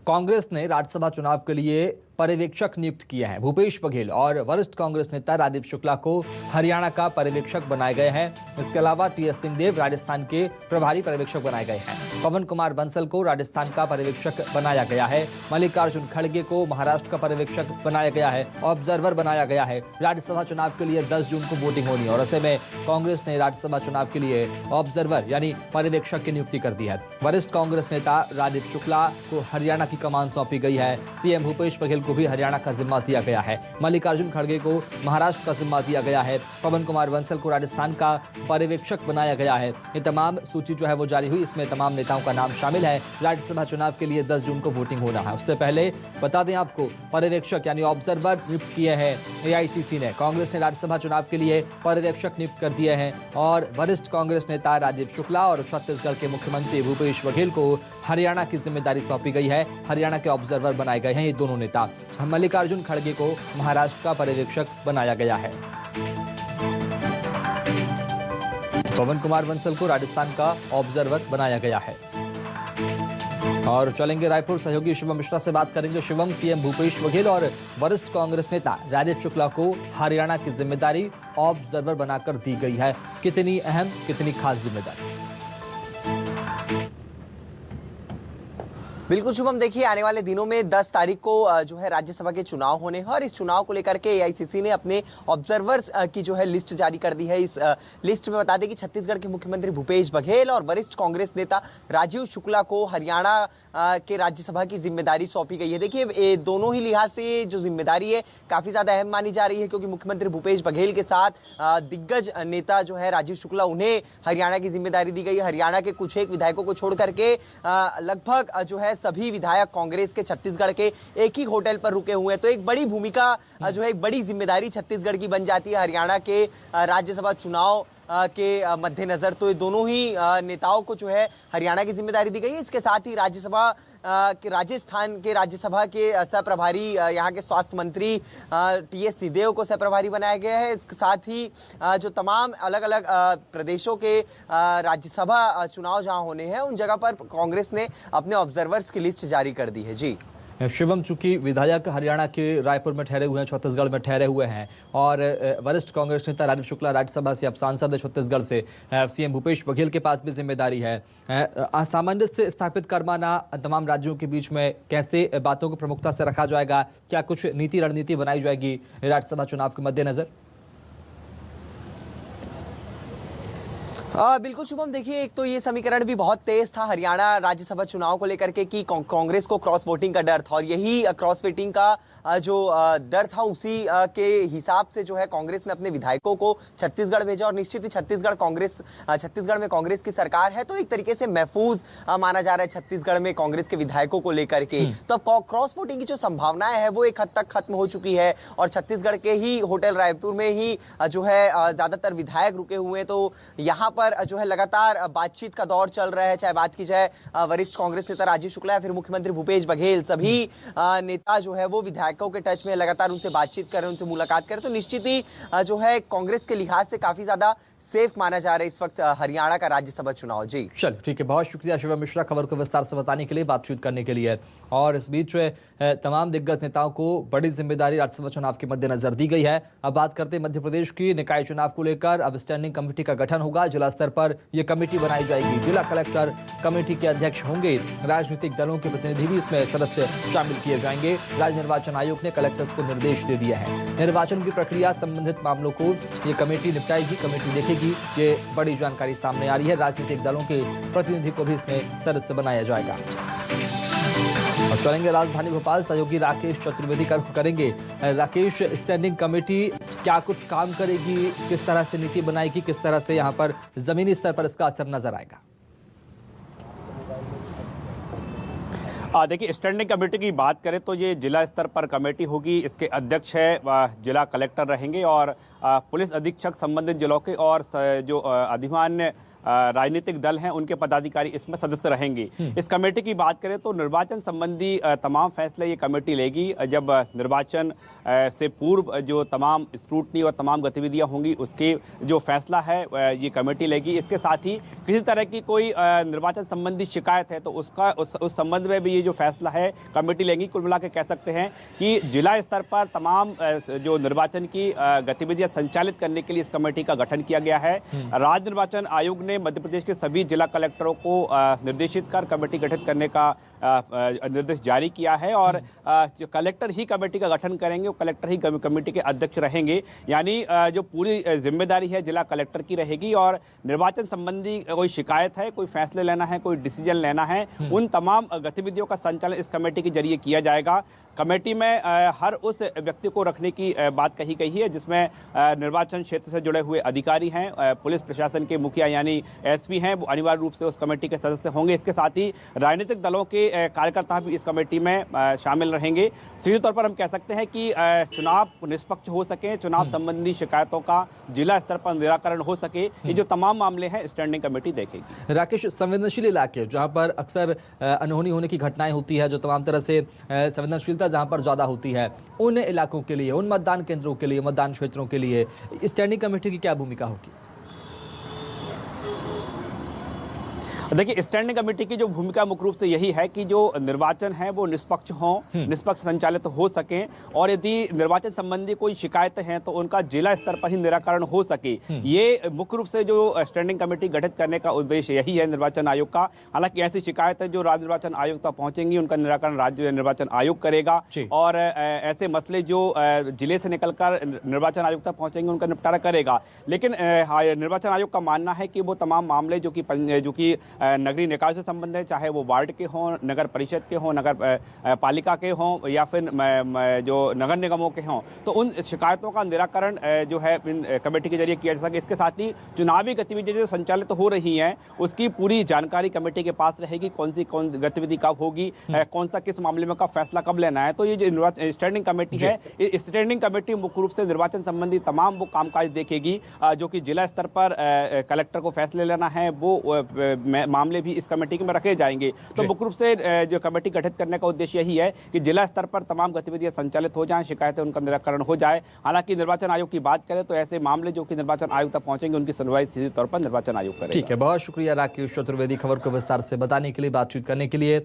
कांग्रेस ने राज्यसभा चुनाव के लिए पर्यवेक्षक नियुक्त किए हैं। भूपेश बघेल और वरिष्ठ कांग्रेस नेता राजीव शुक्ला को हरियाणा का पर्यवेक्षक बनाए गए हैं। इसके अलावा टीएस सिंहदेव राजस्थान के प्रभारी पर्यवेक्षक बनाए गए हैं। पवन कुमार बंसल को राजस्थान का पर्यवेक्षक बनाया गया है। मल्लिकार्जुन खड़गे को महाराष्ट्र का पर्यवेक्षक बनाया गया है। ऑब्जर्वर बनाया गया है। राज्यसभा चुनाव के लिए 10 जून को वोटिंग होनी है और ऐसे में कांग्रेस ने राज्यसभा चुनाव के लिए ऑब्जर्वर यानी पर्यवेक्षक की नियुक्ति कर दी है। वरिष्ठ कांग्रेस नेता राजीव शुक्ला को हरियाणा की कमान सौंपी गई है। सीएम भूपेश बघेल को भी हरियाणा का जिम्मा दिया गया है। मल्लिकार्जुन खड़गे को महाराष्ट्र का जिम्मा दिया गया है। पवन कुमार बंसल को राजस्थान का पर्यवेक्षक बनाया गया है। ये तमाम सूची जो है वो जारी हुई। इसमें तमाम नेताओं का नाम शामिल है। राज्यसभा चुनाव के लिए 10 जून को वोटिंग होना है। उससे पहले बता दें आपको, पर्यवेक्षक यानी ऑब्जर्वर नियुक्त किए हैं एआईसीसी ने। कांग्रेस ने राज्यसभा चुनाव के लिए पर्यवेक्षक नियुक्त कर दिए हैं और वरिष्ठ कांग्रेस नेता राजीव शुक्ला और छत्तीसगढ़ के मुख्यमंत्री भूपेश बघेल को हरियाणा की जिम्मेदारी सौंपी गई है। हरियाणा के ऑब्जर्वर बनाए गए हैं ये दोनों नेता। मल्लिकार्जुन खड़गे को महाराष्ट्र का पर्यवेक्षक बनाया गया है। पवन कुमार बंसल को राजस्थान का ऑब्जर्वर बनाया गया है। और चलेंगे रायपुर, सहयोगी शिवम मिश्रा से बात करेंगे। शिवम, सीएम भूपेश बघेल और वरिष्ठ कांग्रेस नेता राजीव शुक्ला को हरियाणा की जिम्मेदारी ऑब्जर्वर बनाकर दी गई है। कितनी अहम, कितनी खास जिम्मेदारी? बिल्कुल शुभम, देखिए आने वाले दिनों में 10 तारीख को जो है राज्यसभा के चुनाव होने हैं और इस चुनाव को लेकर के एआईसीसी ने अपने ऑब्जर्वर्स की जो है लिस्ट जारी कर दी है। इस लिस्ट में बता दें कि छत्तीसगढ़ के मुख्यमंत्री भूपेश बघेल और वरिष्ठ कांग्रेस नेता राजीव शुक्ला को हरियाणा के राज्यसभा की जिम्मेदारी सौंपी गई है। देखिए दोनों ही लिहाज से जो जिम्मेदारी है काफी ज्यादा अहम मानी जा रही है, क्योंकि मुख्यमंत्री भूपेश बघेल के साथ दिग्गज नेता जो है राजीव शुक्ला, उन्हें हरियाणा की जिम्मेदारी दी गई है। हरियाणा के कुछ एक विधायकों को छोड़ करके लगभग जो है सभी विधायक कांग्रेस के छत्तीसगढ़ के एक ही होटल पर रुके हुए हैं। तो एक बड़ी भूमिका जो है, एक बड़ी जिम्मेदारी छत्तीसगढ़ की बन जाती है हरियाणा के राज्यसभा चुनाव के मद्देनजर। तो ये दोनों ही नेताओं को जो है हरियाणा की जिम्मेदारी दी गई है। इसके साथ ही राज्यसभा के राजस्थान के राज्यसभा के सहप्रभारी यहाँ के स्वास्थ्य मंत्री टीएस सिंहदेव को सहप्रभारी बनाया गया है। इसके साथ ही जो तमाम अलग अलग प्रदेशों के राज्यसभा चुनाव जहाँ होने हैं उन जगह पर कांग्रेस ने अपने ऑब्जर्वर्स की लिस्ट जारी कर दी है। जी शिवम, चूंकि विधायक हरियाणा के रायपुर में ठहरे हुए हैं, छत्तीसगढ़ में ठहरे हुए हैं और वरिष्ठ कांग्रेस नेता राजीव शुक्ला राज्यसभा से अब सांसद है छत्तीसगढ़ से, सीएम भूपेश बघेल के पास भी जिम्मेदारी है। सामंजस्य स्थापित करवाना तमाम राज्यों के बीच में कैसे बातों को प्रमुखता से रखा जाएगा? क्या कुछ नीति रणनीति बनाई जाएगी राज्यसभा चुनाव के मद्देनजर? बिल्कुल शुभम, देखिए एक तो ये समीकरण भी बहुत तेज था हरियाणा राज्यसभा चुनाव को लेकर के कि कांग्रेस को क्रॉस वोटिंग का डर था और यही क्रॉस वोटिंग का जो डर था उसी के हिसाब से जो है कांग्रेस ने अपने विधायकों को छत्तीसगढ़ भेजा। और निश्चित ही छत्तीसगढ़ में कांग्रेस की सरकार है, तो एक तरीके से महफूज माना जा रहा है छत्तीसगढ़ में कांग्रेस के विधायकों को लेकर के। तो अब क्रॉस वोटिंग की जो संभावनाएं है वो एक हद तक खत्म हो चुकी है और छत्तीसगढ़ के ही होटल रायपुर में ही जो है ज्यादातर विधायक रुके हुए हैं। तो यहाँ पर जो है लगातार बातचीत का दौर चल रहा है, चाहे बात की जाए वरिष्ठ कांग्रेस नेता राजीव शुक्ला या फिर मुख्यमंत्री भूपेश बघेल। सभी नेता जो है वो विधायकों के टच में लगातार उनसे बातचीत कर रहे हैं, उनसे मुलाकात कर रहे हैं। तो निश्चित ही जो है कांग्रेस के लिहाज से काफी ज्यादा सेफ माना जा रहा है इस वक्त हरियाणा का राज्यसभा चुनाव। जी चलो ठीक है, बहुत शुक्रिया शिवम मिश्रा खबर को विस्तार से बताने के लिए, बातचीत करने के लिए। और इस बीच तमाम दिग्गज नेताओं को बड़ी जिम्मेदारी राज्यसभा चुनाव के मद्देनजर दी गई है। अब बात करते हैं मध्य प्रदेश की निकाय चुनाव को लेकर। अब स्टैंडिंग कमेटी का गठन होगा, जिला स्तर पर यह कमेटी बनाई जाएगी। जिला कलेक्टर कमेटी के अध्यक्ष होंगे। राजनीतिक दलों के प्रतिनिधि भी इसमें सदस्य शामिल किए जाएंगे। राज्य निर्वाचन आयोग ने कलेक्टर्स को निर्देश दे दिया है। निर्वाचन की प्रक्रिया संबंधित मामलों को ये कमेटी निपटाएगी, कमेटी देखेगी। ये बड़ी जानकारी सामने आ रही है। राजनीतिक दलों के प्रतिनिधि को भी इसमें सदस्य बनाया जाएगा। और चलेंगे राजधानी भोपाल, सहयोगी राकेश चतुर्वेदी का रुख करेंगे। राकेश, स्टैंडिंग कमेटी क्या कुछ काम करेगी, किस तरह से नीति बनाएगी, किस तरह से यहाँ पर जमीनी स्तर पर इसका असर नजर आएगा? देखिए, स्टैंडिंग कमेटी की बात करें तो ये जिला स्तर पर कमेटी होगी। इसके अध्यक्ष है जिला कलेक्टर रहेंगे और पुलिस अधीक्षक संबंधित जिलों के और जो अधिमान्य राजनीतिक दल हैं उनके पदाधिकारी इसमें सदस्य रहेंगे। इस कमेटी की बात करें तो निर्वाचन संबंधी तमाम फैसले ये कमेटी लेगी। जब निर्वाचन से पूर्व जो तमाम स्क्रूटनी और तमाम गतिविधियां होंगी उसके जो फैसला है ये कमेटी लेगी। इसके साथ ही किसी तरह की कोई निर्वाचन संबंधी शिकायत है तो उसका उस संबंध में भी ये जो फैसला है कमेटी लेंगी। कुल मिला के कह सकते हैं कि जिला स्तर पर तमाम जो निर्वाचन की गतिविधियां संचालित करने के लिए इस कमेटी का गठन किया गया है। राज्य निर्वाचन आयोग ने मध्य प्रदेश के सभी जिला कलेक्टरों को निर्देशित कर कमेटी गठित करने का निर्देश जारी किया है और जो कलेक्टर ही कमेटी का गठन करेंगे, वो कलेक्टर ही कमेटी के अध्यक्ष रहेंगे। यानी जो पूरी जिम्मेदारी है जिला कलेक्टर की रहेगी और निर्वाचन संबंधी कोई शिकायत है, कोई फैसले लेना है, कोई डिसीजन लेना है, उन तमाम गतिविधियों का संचालन इस कमेटी के जरिए किया जाएगा। कमेटी में हर उस व्यक्ति को रखने की बात कही गई है जिसमें निर्वाचन क्षेत्र से जुड़े हुए अधिकारी हैं, पुलिस प्रशासन के मुखिया यानी एसपी हैं, वो अनिवार्य रूप से उस कमेटी के सदस्य होंगे। इसके साथ ही राजनीतिक दलों के कार्यकर्ता भी इस कमेटी में शामिल रहेंगे। सीधे तौर पर हम कह सकते हैं कि चुनाव निष्पक्ष हो सके, चुनाव संबंधी शिकायतों का जिला स्तर पर निराकरण हो सके, ये जो तमाम मामले हैं स्टैंडिंग कमेटी देखेगी। राकेश, संवेदनशील इलाके जहां पर अक्सर अनहोनी होने की घटनाएं होती है, जो तमाम तरह से संवेदनशीलता जहां पर ज्यादा होती है, उन इलाकों के लिए, उन मतदान केंद्रों के लिए, मतदान क्षेत्रों के लिए स्टैंडिंग कमेटी की क्या भूमिका होगी? देखिए, स्टैंडिंग कमेटी की जो भूमिका मुख्य रूप से यही है कि जो निर्वाचन है वो निष्पक्ष हो, निष्पक्ष संचालित हो सके और यदि निर्वाचन संबंधी कोई शिकायतें हैं तो उनका जिला स्तर पर ही निराकरण हो सके। ये मुख्य रूप से जो स्टैंडिंग कमेटी गठित करने का उद्देश्य यही है निर्वाचन आयोग का। हालांकि ऐसी शिकायतें जो राज्य निर्वाचन आयोग तक पहुंचेंगी उनका निराकरण राज्य निर्वाचन आयोग करेगा और ऐसे मसले जो जिले से निकलकर निर्वाचन आयोग तक पहुंचेंगे उनका निपटारा करेगा। लेकिन निर्वाचन आयोग का मानना है कि वो तमाम मामले जो कि नगरीय निकाय से संबंधित है, चाहे वो वार्ड के हों, नगर परिषद के हों, नगर पालिका के हों या फिर जो नगर निगमों के हों, तो उन शिकायतों का निराकरण जो है इन कमेटी के जरिए किया जा सके। इसके साथ ही चुनावी गतिविधियां जो संचालित हो रही हैं उसकी पूरी जानकारी कमेटी के पास रहेगी, कौन गतिविधि कब होगी, कौन सा किस मामले में कब फैसला कब लेना है। तो ये जो स्टैंडिंग कमेटी है, स्टैंडिंग कमेटी मुख्य रूप से निर्वाचन संबंधी तमाम वो कामकाज देखेगी जो कि जिला स्तर पर कलेक्टर को फैसले लेना है, वो मामले भी इस कमेटी में रखे जाएंगे। तो मुख्य रूप से जो कमेटी गठित करने का उद्देश्य यही है कि जिला स्तर पर तमाम गतिविधियां संचालित हो जाएं, शिकायतें उनका निराकरण हो जाए। हालांकि निर्वाचन आयोग की बात करें तो ऐसे मामले जो कि निर्वाचन आयोग तक पहुंचेंगे उनकी सुनवाई सीधे तौर पर निर्वाचन आयोग करेगा। ठीक है, बहुत शुक्रिया राकेश चतुर्वेदी, खबर को विस्तार से बताने के लिए, बातचीत करने के लिए।